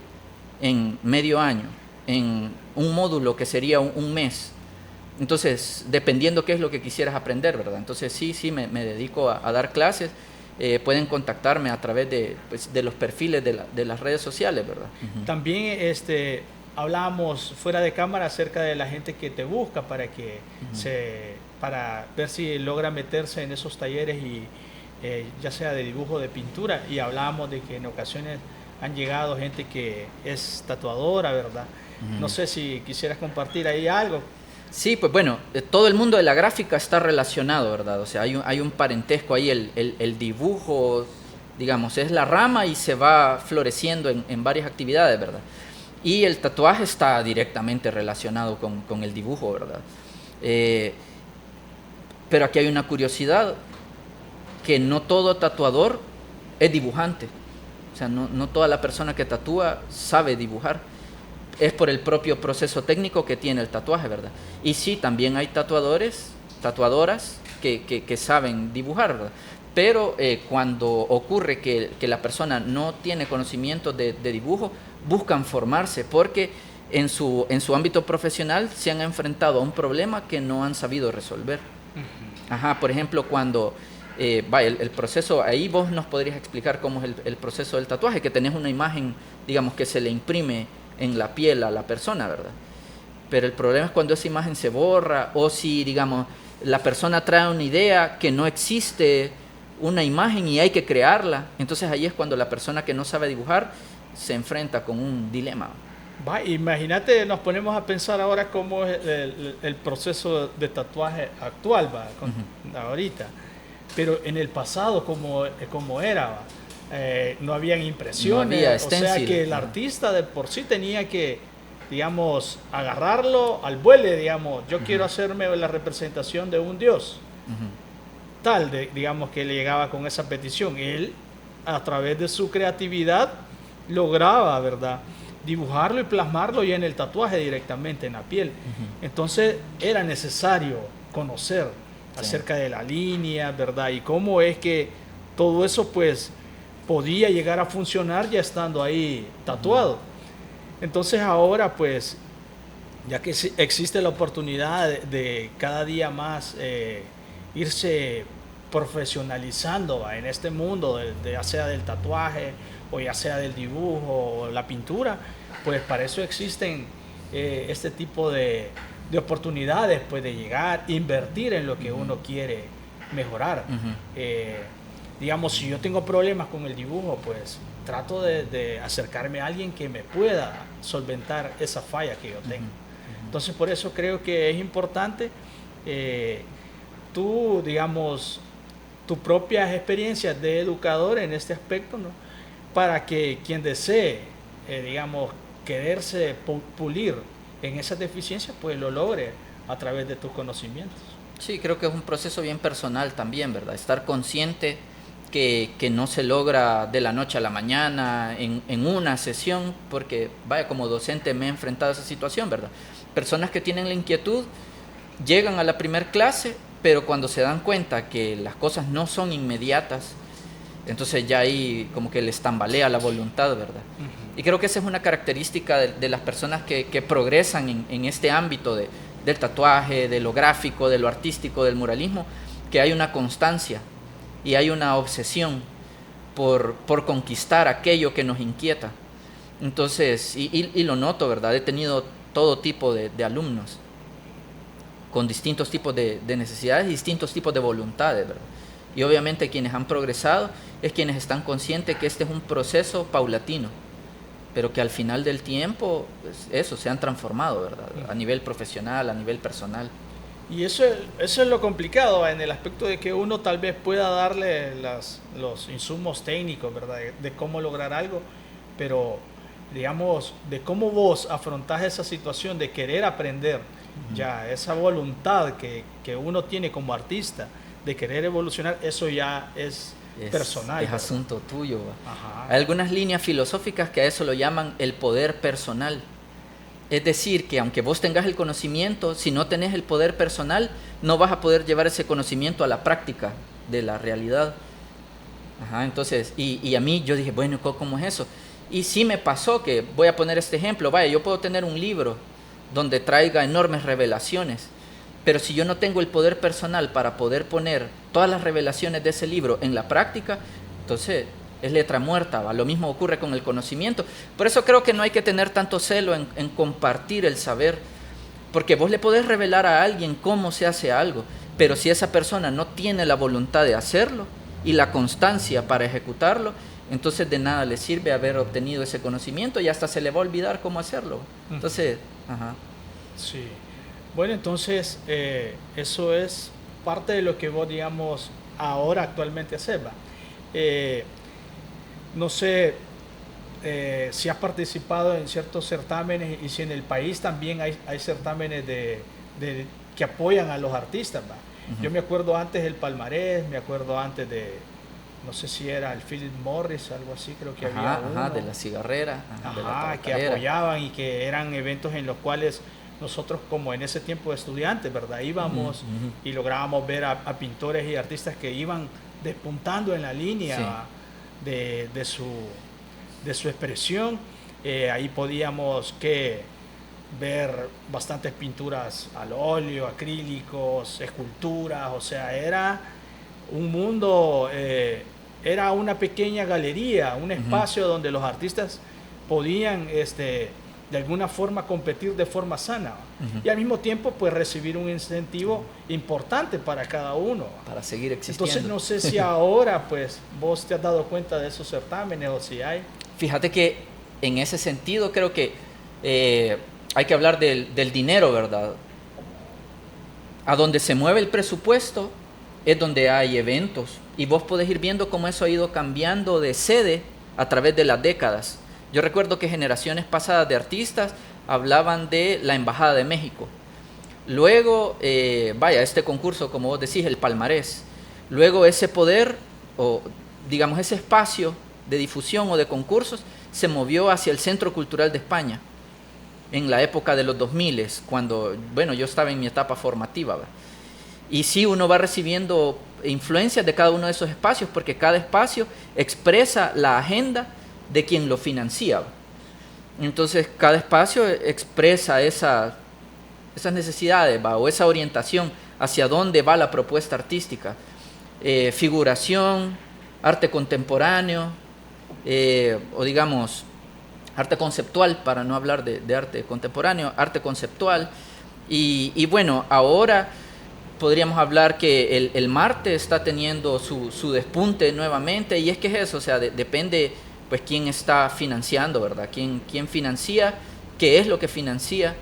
Speaker 3: en medio año, en un módulo que sería un mes. Entonces, dependiendo qué es lo que quisieras aprender, ¿verdad? Entonces, sí, me dedico a dar clases. Pueden contactarme a través de los perfiles de las redes sociales, ¿verdad?
Speaker 2: También hablábamos fuera de cámara acerca de la gente que te busca para que para ver si logra meterse en esos talleres y ya sea de dibujo o de pintura, y hablábamos de que en ocasiones han llegado gente que es tatuadora, ¿verdad? No sé si quisieras compartir ahí algo.
Speaker 3: Sí, pues bueno, todo el mundo de la gráfica está relacionado, ¿verdad? O sea, hay un parentesco ahí, el dibujo, digamos, es la rama y se va floreciendo en varias actividades, ¿verdad? Y el tatuaje está directamente relacionado con el dibujo, ¿verdad? Pero aquí hay una curiosidad, que no todo tatuador es dibujante. O sea, no toda la persona que tatúa sabe dibujar. Es por el propio proceso técnico que tiene el tatuaje, ¿verdad? Y sí, también hay tatuadores, tatuadoras que saben dibujar, ¿verdad? Pero cuando ocurre que la persona no tiene conocimiento de dibujo, buscan formarse porque en su ámbito profesional se han enfrentado a un problema que no han sabido resolver. Por ejemplo, cuando el proceso, ahí vos nos podrías explicar cómo es el proceso del tatuaje, que tenés una imagen, digamos, que se le imprime en la piel a la persona, ¿verdad? Pero el problema es cuando esa imagen se borra o si, digamos, la persona trae una idea que no existe una imagen y hay que crearla. Entonces ahí es cuando la persona que no sabe dibujar se enfrenta con un dilema.
Speaker 2: Imagínate, nos ponemos a pensar ahora cómo es el proceso de tatuaje actual, ahorita. Pero en el pasado, como era, no habían impresiones,
Speaker 3: no había
Speaker 2: o sea que el artista de por sí tenía que, digamos, agarrarlo al vuele, digamos, yo quiero hacerme la representación de un dios, digamos, que le llegaba con esa petición. Él, a través de su creatividad, lograba, ¿verdad?, dibujarlo y plasmarlo ya en el tatuaje directamente en la piel. Entonces era necesario conocer acerca de la línea, ¿verdad? Y cómo es que todo eso pues podía llegar a funcionar ya estando ahí tatuado. Entonces ahora pues, ya que existe la oportunidad de cada día más irse profesionalizando en este mundo, ya sea del tatuaje o ya sea del dibujo o la pintura, pues para eso existen este tipo de oportunidades, pues de llegar, invertir en lo que uno quiere mejorar. Digamos, si yo tengo problemas con el dibujo, pues trato de acercarme a alguien que me pueda solventar esa falla que yo tengo. Entonces, por eso creo que es importante tú, digamos, tus propias experiencias de educador en este aspecto, ¿no? Para que quien desee, digamos, quererse pulir en esas deficiencias, pues lo logre a través de tus conocimientos.
Speaker 3: Sí, creo que es un proceso bien personal también, ¿verdad? Estar consciente que no se logra de la noche a la mañana en una sesión, porque, vaya, como docente me he enfrentado a esa situación, ¿verdad? Personas que tienen la inquietud llegan a la primer clase, pero cuando se dan cuenta que las cosas no son inmediatas, entonces ya ahí como que les tambalea la voluntad, ¿verdad? Y creo que esa es una característica de las personas que progresan en este ámbito del tatuaje, de lo gráfico, de lo artístico, del muralismo, que hay una constancia y hay una obsesión por conquistar aquello que nos inquieta. Entonces, y lo noto, ¿verdad? He tenido todo tipo de alumnos con distintos tipos de necesidades y distintos tipos de voluntades, ¿verdad? Y obviamente quienes han progresado es quienes están conscientes que este es un proceso paulatino, pero que al final del tiempo, pues, eso, se han transformado, ¿verdad? A nivel profesional, a nivel personal.
Speaker 2: Y eso es lo complicado en el aspecto de que uno tal vez pueda darle los insumos técnicos, ¿verdad? De cómo lograr algo, pero digamos, de cómo vos afrontás esa situación de querer aprender, ya esa voluntad que uno tiene como artista de querer evolucionar, eso ya es personal.
Speaker 3: Es asunto tuyo.
Speaker 2: Ajá.
Speaker 3: Hay algunas líneas filosóficas que a eso lo llaman el poder personal. Es decir, que aunque vos tengas el conocimiento, si no tenés el poder personal, no vas a poder llevar ese conocimiento a la práctica de la realidad. Ajá, entonces, y a mí yo dije, bueno, ¿cómo es eso? Y sí me pasó que, voy a poner este ejemplo, vaya, yo puedo tener un libro donde traiga enormes revelaciones, pero si yo no tengo el poder personal para poder poner todas las revelaciones de ese libro en la práctica, entonces es letra muerta, ¿va? Lo mismo ocurre con el conocimiento. Por eso creo que no hay que tener tanto celo en compartir el saber, porque vos le podés revelar a alguien cómo se hace algo, pero si esa persona no tiene la voluntad de hacerlo y la constancia para ejecutarlo, entonces de nada le sirve haber obtenido ese conocimiento y hasta se le va a olvidar cómo hacerlo. Entonces, ajá.
Speaker 2: Sí. Bueno, entonces eso es parte de lo que vos, digamos, ahora actualmente haces, ¿va? No sé si has participado en ciertos certámenes y si en el país también hay certámenes que apoyan a los artistas, ¿va? Yo me acuerdo antes del Palmarés, me acuerdo antes no sé si era el Philip Morris, algo así, creo que había uno.
Speaker 3: De la cigarrera,
Speaker 2: de
Speaker 3: la
Speaker 2: la que apoyaban y que eran eventos en los cuales nosotros, como en ese tiempo de estudiantes, ¿verdad? Íbamos y lográbamos ver a pintores y artistas que iban despuntando en la línea de su expresión. Ahí podíamos ver bastantes pinturas al óleo, acrílicos, esculturas, o sea, era un mundo, era una pequeña galería, un espacio donde los artistas podían de alguna forma competir de forma sana y al mismo tiempo pues recibir un incentivo importante para cada uno.
Speaker 3: Para seguir existiendo.
Speaker 2: Entonces no sé si ahora pues vos te has dado cuenta de esos certámenes o si hay.
Speaker 3: Fíjate que en ese sentido creo que hay que hablar del dinero, ¿verdad? A donde se mueve el presupuesto es donde hay eventos y vos podés ir viendo cómo eso ha ido cambiando de sede a través de las décadas. Yo recuerdo que generaciones pasadas de artistas hablaban de la Embajada de México. Luego, este concurso, como vos decís, el Palmarés. Luego ese poder, o digamos ese espacio de difusión o de concursos, se movió hacia el Centro Cultural de España, en la época de los 2000, cuando, yo estaba en mi etapa formativa, ¿verdad? Y sí, uno va recibiendo influencias de cada uno de esos espacios, porque cada espacio expresa la agenda de quien lo financia. Entonces, cada espacio expresa esas necesidades, ¿va? O esa orientación hacia dónde va la propuesta artística. Figuración, arte contemporáneo, o digamos, arte conceptual, para no hablar de arte contemporáneo, arte conceptual. Y bueno, ahora podríamos hablar que el Marte está teniendo su despunte nuevamente, y es que es eso, o sea, depende pues quién está financiando, ¿verdad? ¿Quién financia? ¿Qué es lo que financia?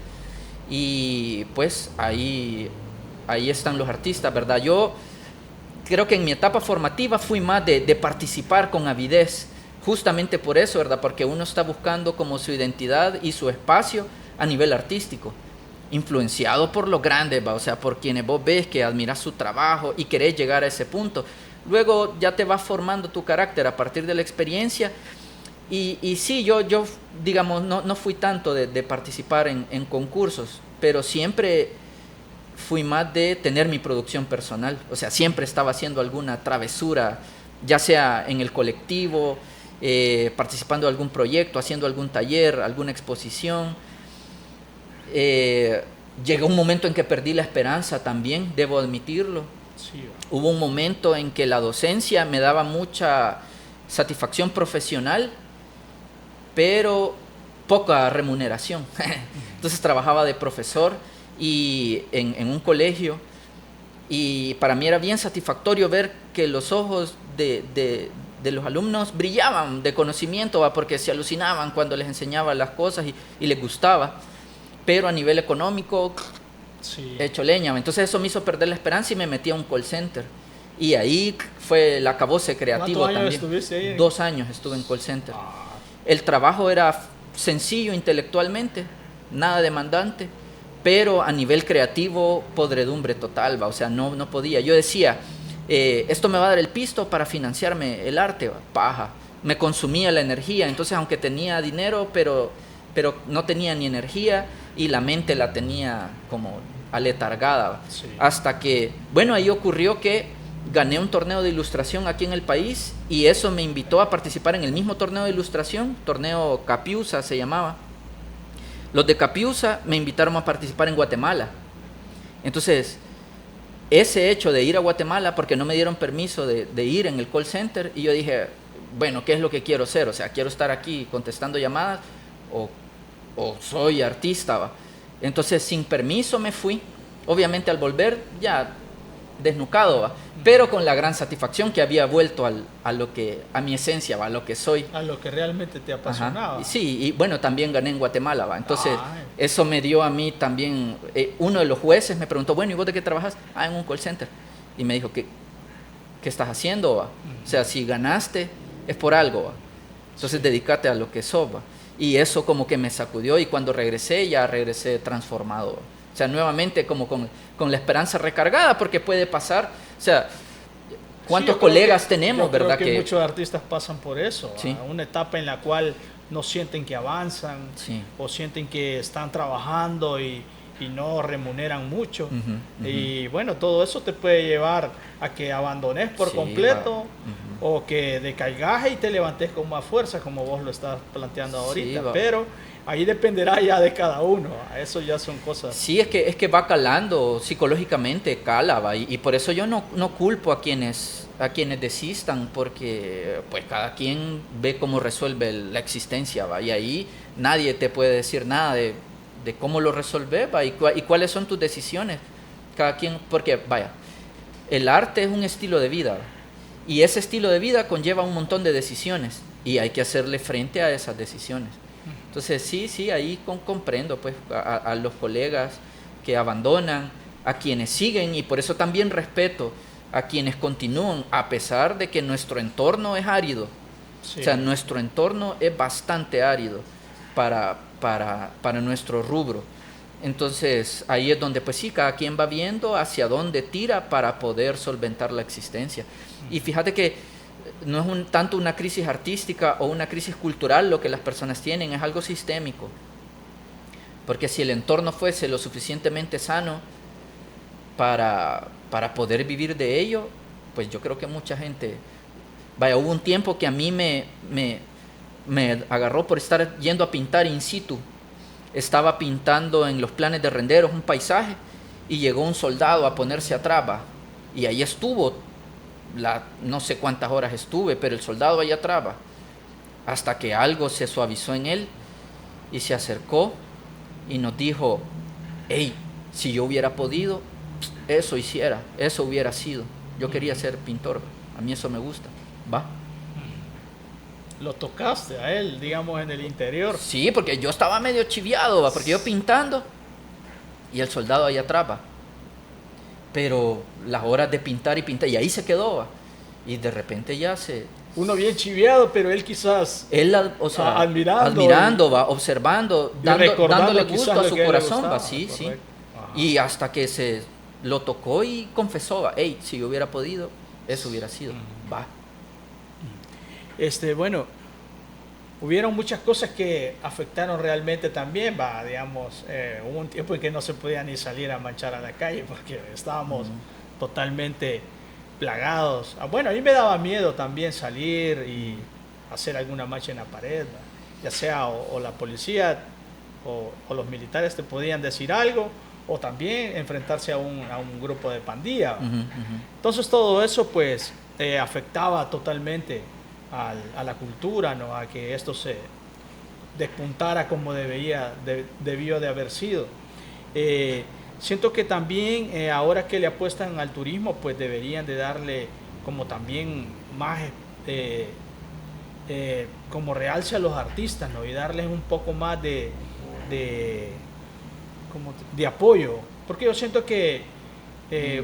Speaker 3: Y pues ahí están los artistas, ¿verdad? Yo creo que en mi etapa formativa fui más de participar con avidez, justamente por eso, ¿verdad? Porque uno está buscando como su identidad y su espacio a nivel artístico, influenciado por los grandes, ¿va? O sea, por quienes vos ves que admiras su trabajo y querés llegar a ese punto. Luego ya te vas formando tu carácter a partir de la experiencia. Y sí, yo digamos, no fui tanto de participar en concursos, pero siempre fui más de tener mi producción personal. O sea, siempre estaba haciendo alguna travesura, ya sea en el colectivo, participando de algún proyecto, haciendo algún taller, alguna exposición. Llegó un momento en que perdí la esperanza también, debo admitirlo.
Speaker 2: Sí.
Speaker 3: Hubo un momento en que la docencia me daba mucha satisfacción profesional, pero poca remuneración. Entonces trabajaba de profesor y en un colegio, y para mí era bien satisfactorio ver que los ojos de los alumnos brillaban de conocimiento, ¿va? Porque se alucinaban cuando les enseñaba las cosas y les gustaba, pero a nivel económico,
Speaker 2: Sí.
Speaker 3: hecho leña. Entonces eso me hizo perder la esperanza y me metí a un call center, y ahí fue el acabose creativo.
Speaker 2: ¿Cuántos años
Speaker 3: también.
Speaker 2: estuviste ahí?
Speaker 3: 2 años estuve en call center.
Speaker 2: Ah,
Speaker 3: El trabajo era sencillo intelectualmente, nada demandante, pero a nivel creativo, podredumbre total, ¿va? O sea, no podía. Yo decía, esto me va a dar el pisto para financiarme el arte, ¿va? Paja. Me consumía la energía, entonces aunque tenía dinero, pero no tenía ni energía, y la mente la tenía como aletargada, ¿va?
Speaker 2: sí.
Speaker 3: Hasta que, bueno, ahí ocurrió que gané un torneo de ilustración aquí en el país, y eso me invitó a participar en el mismo torneo de ilustración, torneo Capiusa se llamaba. Los de Capiusa me invitaron a participar en Guatemala. Entonces, ese hecho de ir a Guatemala, porque no me dieron permiso de ir en el call center, y yo dije, bueno, ¿qué es lo que quiero ser? O sea, quiero estar aquí contestando llamadas, o soy artista, ¿va? Entonces, sin permiso me fui. Obviamente al volver ya desnucado, ¿va? Pero con la gran satisfacción que había vuelto a mi esencia, ¿va? A lo que soy.
Speaker 2: A lo que realmente te apasionaba.
Speaker 3: Ajá. Sí, y bueno, también gané en Guatemala, ¿va? Entonces, eso me dio a mí también, uno de los jueces me preguntó, bueno, ¿y vos de qué trabajas? En un call center. Y me dijo, ¿qué estás haciendo, va? O sea, si ganaste, es por algo, va. Entonces, dedícate a lo que sos, va. Y eso como que me sacudió, y cuando regresé, ya regresé transformado, va. O sea, nuevamente como con la esperanza recargada, porque puede pasar, o sea, ¿cuántos colegas tenemos, verdad?
Speaker 2: Creo que muchos artistas pasan por eso,
Speaker 3: sí.
Speaker 2: Una etapa en la cual no sienten que avanzan,
Speaker 3: sí.
Speaker 2: O sienten que están trabajando y no remuneran mucho. Y bueno, todo eso te puede llevar a que abandones por completo, o que decaigas y te levantes con más fuerza, como vos lo estás planteando ahorita.
Speaker 3: Sí,
Speaker 2: pero ahí dependerá ya de cada uno, eso ya son cosas.
Speaker 3: Sí, es que va calando psicológicamente, cala, ¿va? Y por eso yo no culpo a quienes desistan, porque pues cada quien ve cómo resuelve la existencia, ¿va? Y ahí nadie te puede decir nada de cómo lo resolver, ¿va? Y cuáles son tus decisiones. Cada quien, porque vaya, el arte es un estilo de vida, ¿va? Y ese estilo de vida conlleva un montón de decisiones, y hay que hacerle frente a esas decisiones. Entonces sí, ahí comprendo pues a los colegas que abandonan, a quienes siguen, y por eso también respeto a quienes continúan, a pesar de que nuestro entorno es árido. Sí. O sea, nuestro entorno es bastante árido para nuestro rubro. Entonces ahí es donde pues sí, cada quien va viendo hacia dónde tira para poder solventar la existencia. Y fíjate que no es tanto una crisis artística o una crisis cultural lo que las personas tienen, es algo sistémico. Porque si el entorno fuese lo suficientemente sano para para poder vivir de ello, pues yo creo que mucha gente... Vaya, hubo un tiempo que a mí me agarró por estar yendo a pintar in situ. Estaba pintando en los planes de renderos un paisaje y llegó un soldado a ponerse atrás, ¿va? Y ahí estuvo, no sé cuántas horas estuve, pero el soldado ahí atrás, ¿va? Hasta que algo se suavizó en él y se acercó y nos dijo: hey, si yo hubiera podido, eso hiciera, eso hubiera sido. Yo quería ser pintor, a mí eso me gusta, ¿va?
Speaker 2: Lo tocaste a él, digamos, en el interior.
Speaker 3: Sí, porque yo estaba medio chiviado, ¿va? Porque yo pintando y el soldado ahí atrás, ¿va? Pero las horas de pintar y pintar, y ahí se quedó, ¿va? Y de repente ya se...
Speaker 2: Uno bien chiviado, pero él quizás...
Speaker 3: Él, o sea, admirando, va, observando, dándole gusto a su corazón, va, sí, correcto. Sí. Ajá. Y hasta que se lo tocó y confesó, va, hey, si yo hubiera podido, eso hubiera sido, va.
Speaker 2: Bueno, hubieron muchas cosas que afectaron realmente también, va, digamos, hubo un tiempo en que no se podía ni salir a manchar a la calle porque estábamos totalmente plagados. Bueno, a mí me daba miedo también salir y hacer alguna mancha en la pared, ¿va? Ya sea o la policía o los militares te podían decir algo, o también enfrentarse a un grupo de pandilla. Entonces todo eso pues afectaba totalmente a la cultura, ¿no? A que esto se despuntara como debió de haber sido. Siento que también ahora que le apuestan al turismo, pues deberían de darle como también más como realce a los artistas, ¿no? Y darles un poco más de apoyo, porque yo siento que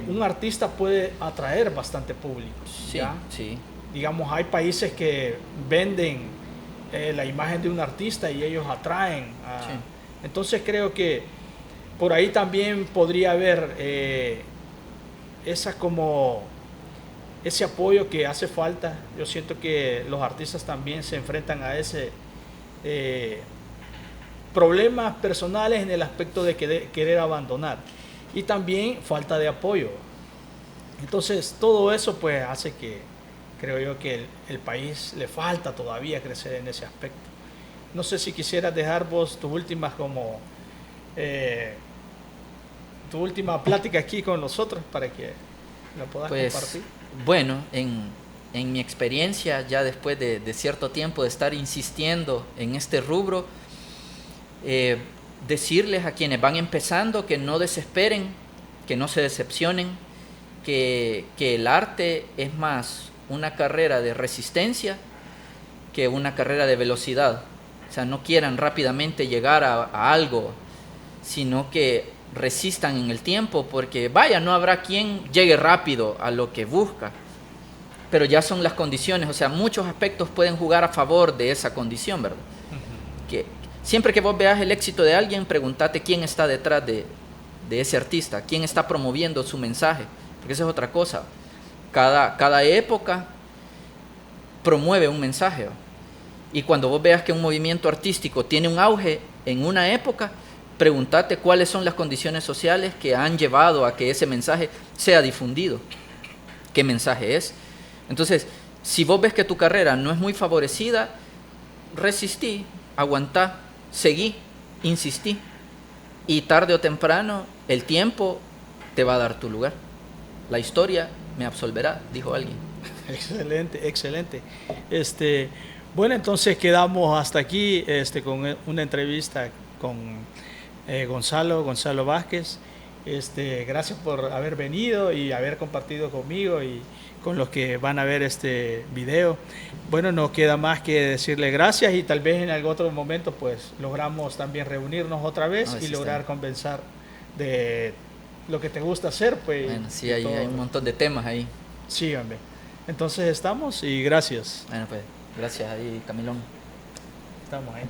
Speaker 2: un artista puede atraer bastante público, ¿ya?
Speaker 3: Sí.
Speaker 2: Digamos, hay países que venden la imagen de un artista y ellos atraen sí. Entonces creo que por ahí también podría haber ese apoyo que hace falta. Yo siento que los artistas también se enfrentan a ese problemas personales en el aspecto de querer abandonar, y también falta de apoyo. Entonces todo eso pues hace que creo yo que el país le falta todavía crecer en ese aspecto. No sé si quisieras dejar vos tus últimas tu última plática aquí con nosotros para que la puedas compartir.
Speaker 3: Bueno, en mi experiencia, ya después de cierto tiempo de estar insistiendo en este rubro, decirles a quienes van empezando que no desesperen, que no se decepcionen, que el arte es más una carrera de resistencia que una carrera de velocidad. O sea, no quieran rápidamente llegar a algo, sino que resistan en el tiempo, porque vaya, no habrá quien llegue rápido a lo que busca, pero ya son las condiciones. O sea, muchos aspectos pueden jugar a favor de esa condición, ¿verdad? Que siempre que vos veas el éxito de alguien, pregúntate quién está detrás de ese artista, quién está promoviendo su mensaje, porque esa es otra cosa. Cada época promueve un mensaje, ¿va? Y cuando vos veas que un movimiento artístico tiene un auge en una época, pregúntate cuáles son las condiciones sociales que han llevado a que ese mensaje sea difundido. ¿Qué mensaje es? Entonces, si vos ves que tu carrera no es muy favorecida, resistí, aguantá, seguí, insistí. Y tarde o temprano, el tiempo te va a dar tu lugar. La historia me absolverá, dijo alguien.
Speaker 2: Excelente, excelente. Bueno, entonces quedamos hasta aquí con una entrevista con Gonzalo Vázquez. Gracias por haber venido y haber compartido conmigo y con los que van a ver este video. Bueno, no queda más que decirle gracias, y tal vez en algún otro momento pues logramos también reunirnos otra vez y lograr convencer de lo que te gusta hacer, pues.
Speaker 3: Bueno, sí, hay un montón de temas ahí.
Speaker 2: Sí, hombre. Entonces estamos y gracias.
Speaker 3: Bueno, pues gracias ahí, Camilón.
Speaker 2: Estamos ahí.